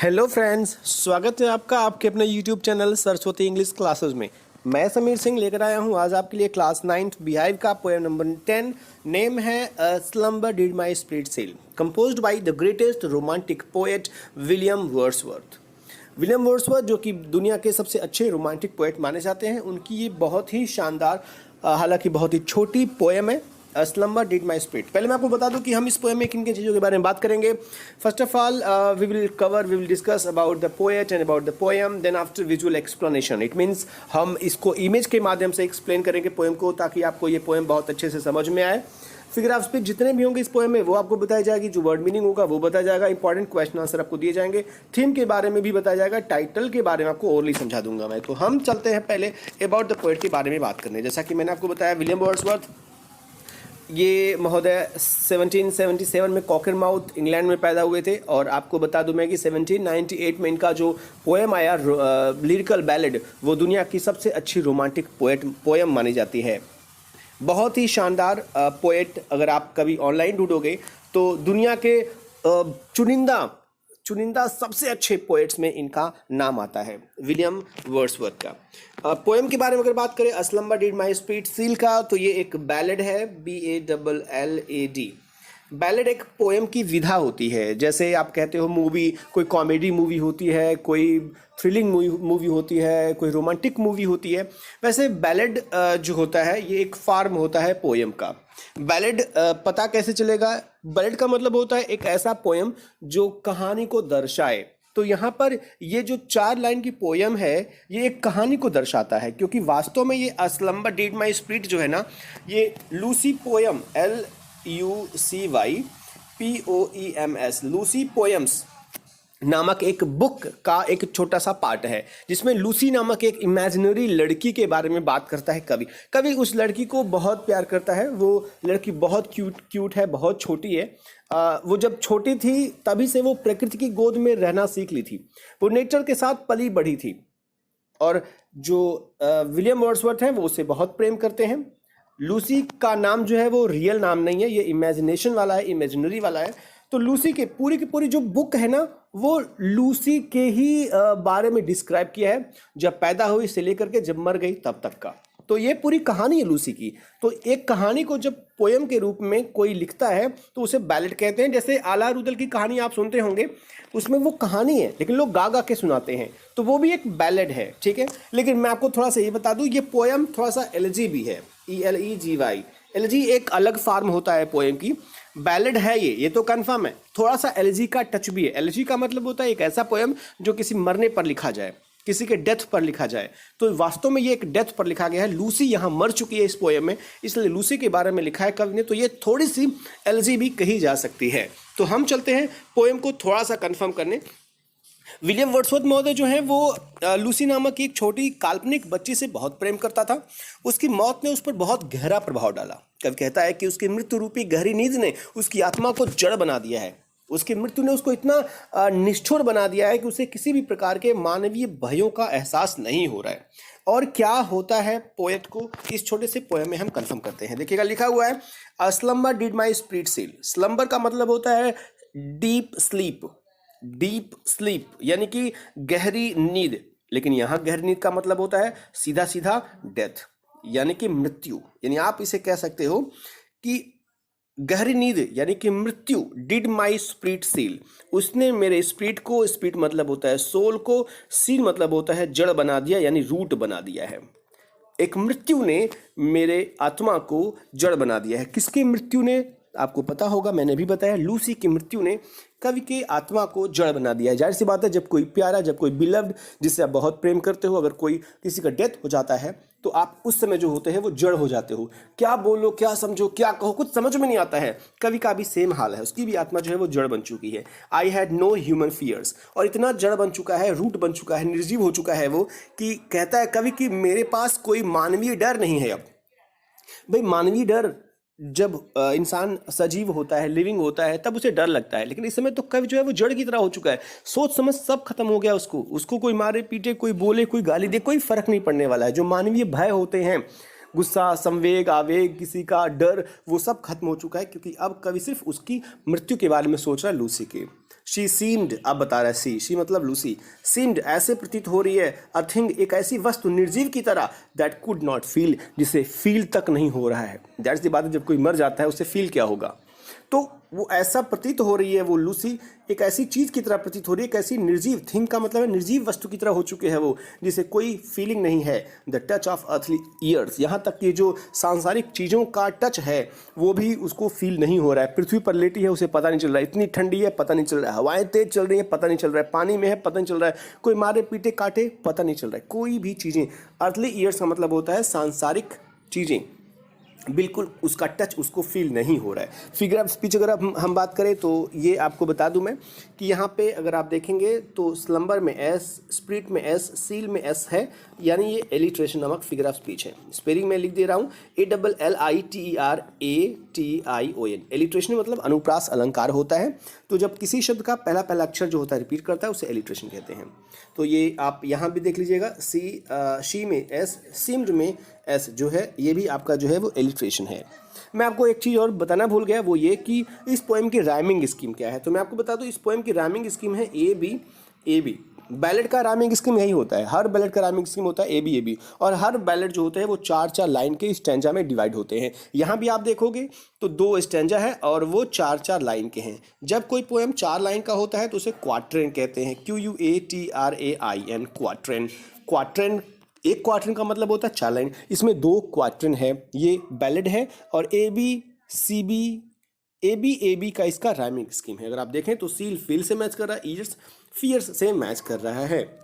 Hello friends, स्वागत है आपका आपके अपने YouTube channel Saraswati English classes में। मैं समीर सिंह लेकर आया हूं आज आपके लिए क्लास 9th बिहाइव का पोएम नंबर 10। नेम है slumber did my spirit seal, composed by the greatest romantic poet William Wordsworth. William Wordsworth जो कि दुनिया के सबसे अच्छे रोमांटिक पोएट माने जाते हैं, उनकी ये बहुत ही शानदार हालांकि बहुत ही छोटी पोएम है स्लम्बर डिड माई स्पिरिट। पहले मैं आपको बता दूं कि हम इस पोएम में किन किन चीज़ों के बारे में बात करेंगे। First of all we will discuss about the poet and about the poem, then after visual explanation. It means हम इसको इमेज के माध्यम से एक्सप्लेन करेंगे पोएम को, ताकि आपको ये पोएम बहुत अच्छे से समझ में आए। फिगर ऑफ स्पीच जितने भी होंगे इस पोएम में वो आपको बताया जाएगी, जो वर्ड मीनिंग होगा वो बताया जाएगा, इंपॉर्टेंट क्वेश्चन आंसर आपको दिए जाएंगे, थीम के बारे में भी बताया जाएगा, टाइटल के बारे में आपको ओरली समझा दूंगा मैं। तो हम चलते हैं पहले अबाउट द पोएट के बारे में बात करने। जैसा कि मैंने आपको बताया, विलियम वर्ड्सवर्थ ये महोदय 1777 में कॉकरमाउथ इंग्लैंड में पैदा हुए थे, और आपको बता दूं मैं कि 1798 में इनका जो पोएम आया लिरिकल बैलेड, वो दुनिया की सबसे अच्छी रोमांटिक पोएम मानी जाती है। बहुत ही शानदार पोएट, अगर आप कभी ऑनलाइन ढूंढोगे तो दुनिया के चुनिंदा सबसे अच्छे पोएट्स में इनका नाम आता है, विलियम वर्ड्सवर्थ का। पोएम के बारे में अगर बात करें slumber did my spirit seal का, तो ये एक बैलेड है, BALLAD। बैलेड एक पोएम की विधा होती है। जैसे आप कहते हो मूवी, कोई कॉमेडी मूवी होती है, कोई थ्रिलिंग मूवी होती है, कोई रोमांटिक मूवी होती है, वैसे बैलेड जो होता है ये एक फॉर्म होता है पोएम का। बैलेड पता कैसे चलेगा? बैलेड का मतलब होता है एक ऐसा पोएम जो कहानी को दर्शाए। तो यहाँ पर ये जो 4 लाइन की पोएम है ये एक कहानी को दर्शाता है, क्योंकि वास्तव में ये स्लम्बर डिड माई स्पिरिट जो है ना, ये Lucy poem LUCY Lucy poems नामक एक बुक का एक छोटा सा पार्ट है, जिसमें लूसी नामक एक इमेजिनरी लड़की के बारे में बात करता है कवि। कवि उस लड़की को बहुत प्यार करता है। वो लड़की बहुत क्यूट है, बहुत छोटी है। वो जब छोटी थी तभी से वो प्रकृति की गोद में रहना सीख ली थी, वो नेचर के साथ पली बढ़ी थी। और जो विलियम वर्ड्सवर्थ है वो उसे बहुत प्रेम करते हैं। लूसी का नाम जो है वो रियल नाम नहीं है, ये इमेजिनेशन वाला है, इमेजिनरी वाला है। तो लूसी के पूरी की पूरी जो बुक है ना, वो लूसी के ही बारे में डिस्क्राइब किया है, जब पैदा हुई से लेकर के जब मर गई तब तक का। तो ये पूरी कहानी है लूसी की। तो एक कहानी को जब पोएम के रूप में कोई लिखता है तो उसे बैलेड कहते हैं। जैसे आला रुदल की कहानी आप सुनते होंगे, उसमें वो कहानी है लेकिन लोग गा गा के सुनाते हैं, तो वो भी एक बैलेड है, ठीक है। लेकिन मैं आपको थोड़ा सा ये बता दूं, ये पोएम थोड़ा सा एलजी भी है, ELEGY। एलजी एक अलग फॉर्म होता है पोएम की। बैलेड है ये तो कंफर्म है। थोड़ा सा एलजी का टच भी है। एलजी का मतलब होता है एक ऐसा पोएम जो किसी मरने पर लिखा जाए, किसी के डेथ पर लिखा जाए। तो वास्तव में ये एक डेथ पर लिखा गया है। लूसी यहाँ मर चुकी है इस पोएम में, इसलिए लूसी के बारे में लिखा है कवि ने। तो ये थोड़ी सी एलजी भी कही जा सकती है। तो हम चलते हैं पोएम को थोड़ा सा कंफर्म करने। विलियम वर्ड्सवर्थ महोदय जो है वो लूसी नामक एक छोटी काल्पनिक बच्ची से बहुत प्रेम करता था। उसकी मौत ने उस पर बहुत गहरा प्रभाव डाला। कवि कहता है कि उसकी मृत्यु रूपी गहरी नींद ने उसकी आत्मा को जड़ बना दिया है। उसकी मृत्यु ने उसको इतना निष्ठुर बना दिया है कि उसे किसी भी प्रकार के मानवीय भयों का एहसास नहीं हो रहा है। और क्या होता है पोएट को, इस छोटे से पोएम में हम कंफर्म करते हैं। देखिएगा, लिखा हुआ है slumber did my spirit seal. Slumber का मतलब होता है डीप स्लीप यानी कि गहरी नींद। लेकिन यहाँ गहरी नींद का मतलब होता है सीधा सीधा डेथ यानी कि मृत्यु। यानी आप इसे कह सकते हो कि गहरी नींद यानी कि मृत्यु। डिड माई स्पिरिट सील, उसने मेरे स्पिरिट को, स्पिरिट मतलब होता है सोल को, सील मतलब होता है जड़ बना दिया यानी रूट बना दिया है। एक मृत्यु ने मेरे आत्मा को जड़ बना दिया है। किसकी मृत्यु ने? आपको पता होगा, मैंने भी बताया, लूसी की मृत्यु ने कवि के आत्मा को जड़ बना दिया है। जाहिर सी बात है, जब कोई प्यारा, जब कोई बिलव्ड जिससे आप बहुत प्रेम करते हो, अगर कोई किसी का डेथ हो जाता है तो आप उस समय जो होते हैं वो जड़ हो जाते हो। क्या बोलो, क्या समझो, क्या कहो, कुछ समझ में नहीं आता है। कवि का भी सेम हाल है, उसकी भी आत्मा जो है वो जड़ बन चुकी है। I had no human fears, और इतना जड़ बन चुका है, रूट बन चुका है, निर्जीव हो चुका है वो, कि कहता है कवि कि मेरे पास कोई मानवीय डर नहीं है अब। भाई मानवीय डर, जब इंसान सजीव होता है, लिविंग होता है, तब उसे डर लगता है। लेकिन इस समय तो कवि जो है वो जड़ की तरह हो चुका है। सोच समझ सब खत्म हो गया। उसको कोई मारे पीटे, कोई बोले, कोई गाली दे, कोई फर्क नहीं पड़ने वाला है। जो मानवीय भय होते हैं, गुस्सा, संवेग, आवेग, किसी का डर, वो सब खत्म हो चुका है, क्योंकि अब कवि सिर्फ उसकी मृत्यु के बारे में सोच रहा है, लूसी के। शी सीम्ड, अब बता रहा है शी मतलब लूसी, सीम्ड ऐसे प्रतीत हो रही है, अ थिंग एक ऐसी वस्तु निर्जीव की तरह, दैट कुड नॉट फील, जिसे फील तक नहीं हो रहा है। दैट्स द बात है, जब कोई मर जाता है उसे फील क्या होगा। तो वो ऐसा प्रतीत हो रही है, वो लूसी एक ऐसी चीज की तरह प्रतीत हो रही है, एक ऐसी निर्जीव, थिंग का मतलब है निर्जीव वस्तु की तरह हो चुके हैं वो, जिसे कोई फीलिंग नहीं है। The touch of earthly years, यहाँ तक कि जो सांसारिक चीज़ों का टच है वो भी उसको फील नहीं हो रहा है। पृथ्वी पर लेटी है, उसे पता नहीं चल रहा है, इतनी ठंडी है पता नहीं चल रहा है, हवाएं तेज चल रही है पता नहीं चल रहा है, पानी में है पता नहीं चल रहा है, कोई मारे पीटे काटे पता नहीं चल रहा है, कोई भी चीज़ें। अर्थली ईयर्स का मतलब होता है सांसारिक चीज़ें, बिल्कुल उसका टच उसको फील नहीं हो रहा है। फिगर ऑफ स्पीच अगर हम बात करें तो ये आपको बता दूं मैं कि यहाँ पे अगर आप देखेंगे तो स्लम्बर में एस, स्प्रिट में एस, सील में एस है, यानी ये एलिट्रेशन नामक फिगर ऑफ स्पीच है। स्पेलिंग में लिख दे रहा हूँ ALLITERATION। एलिट्रेशन मतलब अनुप्रास अलंकार होता है। तो जब किसी शब्द का पहला पहला अक्षर जो होता है रिपीट करता है उसे एलिट्रेशन कहते हैं। तो ये आप यहाँ भी देख लीजिएगा, शी में एस, सिम्ड में एस जो है, ये भी आपका जो है वो एलिट्रेशन है। मैं आपको एक चीज़ और बताना भूल गया, वो ये कि इस पोएम की राइमिंग स्कीम क्या है। तो मैं आपको बता दूं, इस पोएम की राइमिंग स्कीम है ए बी। बैलेड का राइमिंग स्कीम यही होता है, हर बैलेड का राइमिंग स्कीम होता है ए बी। और हर बैलेड जो होते हैं वो 4-4 लाइन के स्टैंजा में डिवाइड होते हैं। यहाँ भी आप देखोगे तो 2 स्टैंजा है और वो 4-4 लाइन के हैं। जब कोई पोएम 4 लाइन का होता है तो उसे क्वाट्रेन कहते हैं, QUATRAIN, क्वाट्रेन। क्वाट्रेन, एक क्वार्टरन का मतलब होता है 4 लाइन, इसमें 2 क्वार्टरन है, ये बैलेड है। और ए बी का इसका राइमिंग स्कीम है। अगर आप देखें तो सील फील से मैच कर रहा है, ईयर्स फियर्स से मैच कर रहा है।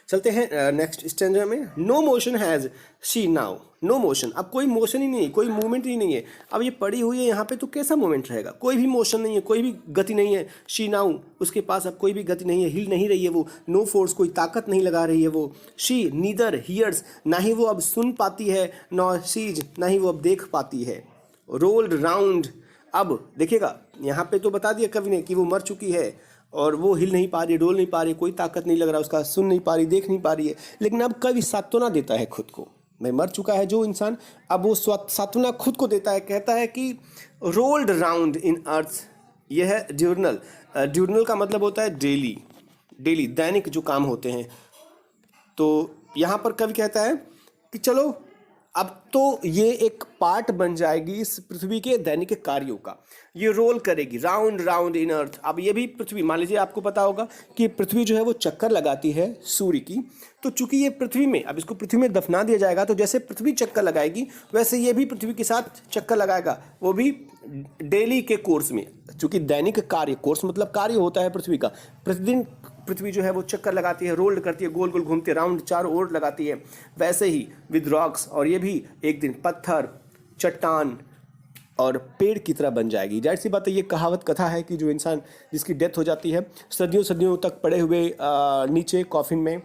चलते हैं नेक्स्ट स्टैंजा में। No motion has she now, no motion, अब कोई मोशन ही नहीं है, कोई मूवमेंट ही नहीं है। अब ये पड़ी हुई है यहाँ पे तो कैसा मूवमेंट रहेगा, कोई भी मोशन नहीं है, कोई भी गति नहीं है। शी नाउ, उसके पास अब कोई भी गति नहीं है, हिल नहीं रही है वो, नो फोर्स, कोई ताकत नहीं लगा रही है वो। शी नीदर हियर्स, ना ही वो अब सुन पाती है, नॉर सीज, ना ही वो अब देख पाती है। रोल्ड राउंड, अब देखिएगा यहाँ पे तो बता दिया कवि ने कि वो मर चुकी है और वो हिल नहीं पा रही, डोल नहीं पा रही, कोई ताकत नहीं लग रहा उसका, सुन नहीं पा रही, देख नहीं पा रही है। लेकिन अब कवि सांत्वना देता है खुद को, मैं मर चुका है जो इंसान, अब वो सांत्वना खुद को देता है, कहता है कि रोल्ड राउंड इन अर्थ, यह है ड्यूरनल। ड्यूरनल का मतलब होता है डेली, दैनिक जो काम होते हैं। तो यहाँ पर कवि कहता है कि चलो अब तो ये एक पार्ट बन जाएगी इस पृथ्वी के दैनिक कार्यों का, ये रोल करेगी राउंड राउंड इन अर्थ। अब ये भी पृथ्वी, मान लीजिए आपको पता होगा कि पृथ्वी जो है वो चक्कर लगाती है सूर्य की, तो चूंकि ये पृथ्वी में, अब इसको पृथ्वी में दफना दिया जाएगा तो जैसे पृथ्वी चक्कर लगाएगी वैसे ये भी पृथ्वी के साथ चक्कर लगाएगा, वो भी डेली के कोर्स में। चूंकि दैनिक कार्य, कोर्स मतलब कार्य होता है पृथ्वी का, प्रतिदिन पृथ्वी जो है वो चक्कर लगाती है, रोल्ड करती है, गोल गोल घूमती है, राउंड चारों ओर लगाती है। वैसे ही विद रॉक्स, और ये भी एक दिन पत्थर, चट्टान और पेड़ की तरह बन जाएगी। जाहिर सी बात है, ये कहावत कथा है कि जो इंसान जिसकी डेथ हो जाती है, सदियों सदियों तक पड़े हुए नीचे कॉफिन में,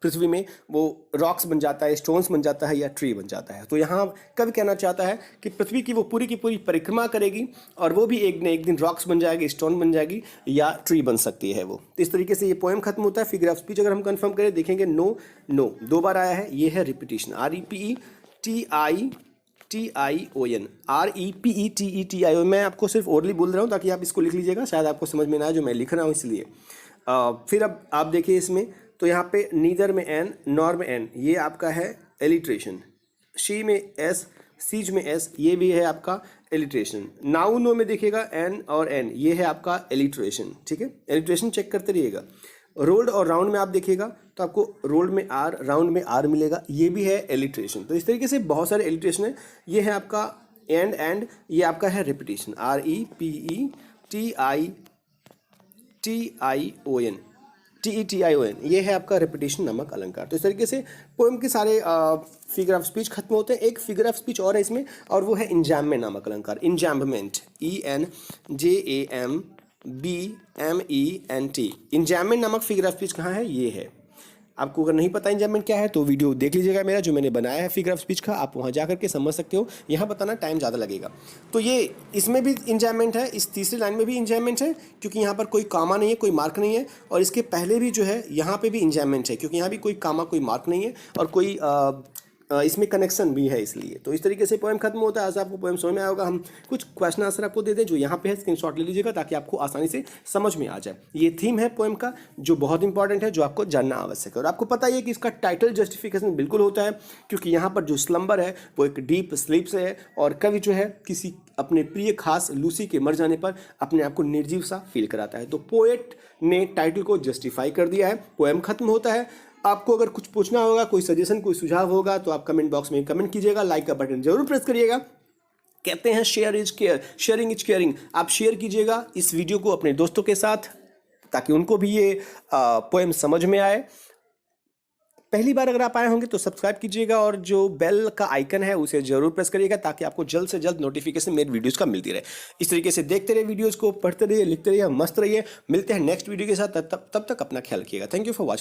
पृथ्वी में, वो रॉक्स बन जाता है, स्टोन्स बन जाता है या ट्री बन जाता है। तो यहाँ कवि कहना चाहता है कि पृथ्वी की वो पूरी की पूरी परिक्रमा करेगी और वो भी एक न एक दिन रॉक्स बन जाएगी, स्टोन बन जाएगी या ट्री बन सकती है वो। तो इस तरीके से ये पोएम खत्म होता है। फिगर ऑफ स्पीच अगर हम कंफर्म करें, देखेंगे नो 2 बार आया है, ये है रिपीटिशन, REPETION। मैं आपको सिर्फ ओरली बोल रहा हूँ ताकि आप इसको लिख लीजिएगा, शायद आपको समझ में ना आए जो मैं लिख रहा हूँ इसलिए। फिर अब आप देखिए इसमें, तो यहाँ पे नीदर में एन, नॉर में एन, ये आपका है एलिट्रेशन। शी में एस, सीज में एस, ये भी है आपका एलिट्रेशन। नाउ नो में देखिएगा एन और एन, ये है आपका एलिट्रेशन। ठीक है, एलिट्रेशन चेक करते रहिएगा। रोल्ड और राउंड में आप देखिएगा तो आपको रोल्ड में आर, राउंड में आर मिलेगा, ये भी है एलिट्रेशन। तो इस तरीके से बहुत सारे एलिट्रेशन है। ये है आपका एंड, ये आपका है रिपीटिशन, REPETION, ये है आपका रिपीटिशन नामक अलंकार। तो इस तरीके से पोएम के सारे फिगर ऑफ स्पीच खत्म होते हैं। एक फिगर ऑफ स्पीच और है इसमें, और वो है इंजैम्बमेंट नामक अलंकार। इंजैम्बमेंट, ENJAMBMENT, इंजैम्बमेंट नामक फिगर ऑफ स्पीच कहाँ है, ये है। आपको अगर नहीं पता इंजैम्बमेंट क्या है तो वीडियो देख लीजिएगा मेरा, जो मैंने बनाया है फिगर ऑफ स्पीच का, आप वहाँ जा करके समझ सकते हो, यहाँ बताना टाइम ज़्यादा लगेगा। तो ये इसमें भी इंजैम्बमेंट है, इस तीसरी लाइन में भी इंजैम्बमेंट है, क्योंकि यहाँ पर कोई कामा नहीं है, कोई मार्क नहीं है। और इसके पहले भी जो है यहाँ पे भी इंजैम्बमेंट है, क्योंकि यहाँ भी कोई कामा, कोई मार्क नहीं है और कोई इसमें कनेक्शन भी है, इसलिए तो इस तरीके से पोएम खत्म होता है। आज आपको पोएम समझ में आया होगा। हम कुछ क्वेश्चन आंसर आपको दे दें जो यहाँ पे है, स्क्रीनशॉट ले लीजिएगा ताकि आपको आसानी से समझ में आ जाए। ये थीम है पोएम का जो बहुत इंपॉर्टेंट है, जो आपको जानना आवश्यक है। और आपको पता ही है कि इसका टाइटल जस्टिफिकेशन बिल्कुल होता है, क्योंकि यहाँ पर जो स्लम्बर है वो एक डीप स्लीप से है और कवि जो है किसी अपने प्रिय खास लूसी के मर जाने पर अपने आप को निर्जीव सा फील कराता है। तो पोएट ने टाइटल को जस्टिफाई कर दिया है, पोएम खत्म होता है। आपको अगर कुछ पूछना होगा, कोई सजेशन, कोई सुझाव होगा तो आप कमेंट बॉक्स में कमेंट कीजिएगा, लाइक का बटन जरूर प्रेस करिएगा। कहते हैं share is care, sharing is caring. आप शेयर कीजिएगा इस वीडियो को अपने दोस्तों के साथ ताकि उनको भी ये पोएम समझ में आए। पहली बार अगर आप आए होंगे तो सब्सक्राइब कीजिएगा और जो बेल का आइकन है उसे जरूर प्रेस करिएगा ताकि आपको जल्द से जल्द नोटिफिकेशन मेरे वीडियोस का मिलती रहे। इस तरीके से देखते रहिए वीडियोस को, पढ़ते रहिए, लिखते रहिए, मस्त रहिए। मिलते हैं नेक्स्ट वीडियो के साथ, तब तक अपना ख्याल रखिएगा। Thank you for watching.